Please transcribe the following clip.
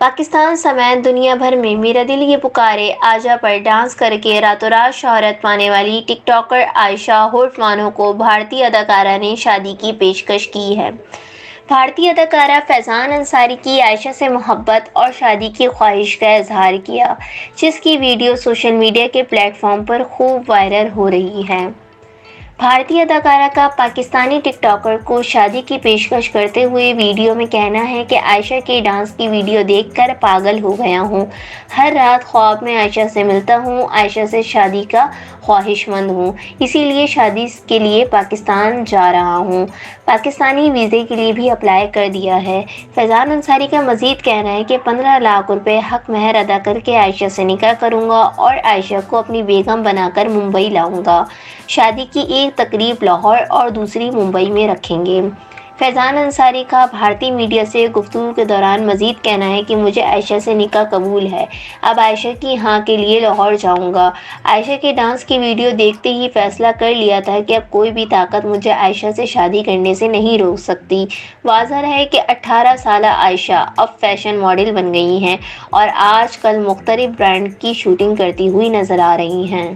پاکستان سمیت دنیا بھر میں میرا دل یہ پکارے آجا پر ڈانس کر کے راتوں رات شہرت پانے والی ٹک ٹاکر عائشہ ہوٹوانو کو بھارتی اداکارہ نے شادی کی پیشکش کی ہے۔ بھارتی اداکارہ فیضان انصاری کی عائشہ سے محبت اور شادی کی خواہش کا اظہار کیا، جس کی ویڈیو سوشل میڈیا کے پلیٹ فارم پر خوب وائرل ہو رہی ہے۔ بھارتی اداکارہ کا پاکستانی ٹک ٹاکر کو شادی کی پیشکش کرتے ہوئے ویڈیو میں کہنا ہے کہ عائشہ کے ڈانس کی ویڈیو دیکھ کر پاگل ہو گیا ہوں، ہر رات خواب میں عائشہ سے ملتا ہوں، عائشہ سے شادی کا خواہش مند ہوں، اسی لیے شادی کے لیے پاکستان جا رہا ہوں، پاکستانی ویزے کے لیے بھی اپلائی کر دیا ہے۔ فیضان انصاری کا مزید کہنا ہے کہ 15 لاکھ روپے حق مہر ادا کر کے عائشہ سے نکاح کروں گا اور عائشہ کو اپنی بیگم بنا کر ممبئی لاؤں گا، شادی کی ایک تقریب لاہور اور دوسری ممبئی میں رکھیں گے۔ فیضان انصاری کا بھارتی میڈیا سے گفتگو کے دوران مزید کہنا ہے کہ مجھے عائشہ سے نکاح قبول ہے، اب عائشہ کی ہاں کے لیے لاہور جاؤں گا، عائشہ کے ڈانس کی ویڈیو دیکھتے ہی فیصلہ کر لیا تھا کہ اب کوئی بھی طاقت مجھے عائشہ سے شادی کرنے سے نہیں روک سکتی۔ واضح ہے کہ 18 سالہ عائشہ اب فیشن ماڈل بن گئی ہیں اور آج کل مختلف برانڈ کی شوٹنگ کرتی ہوئی نظر آ رہی ہیں۔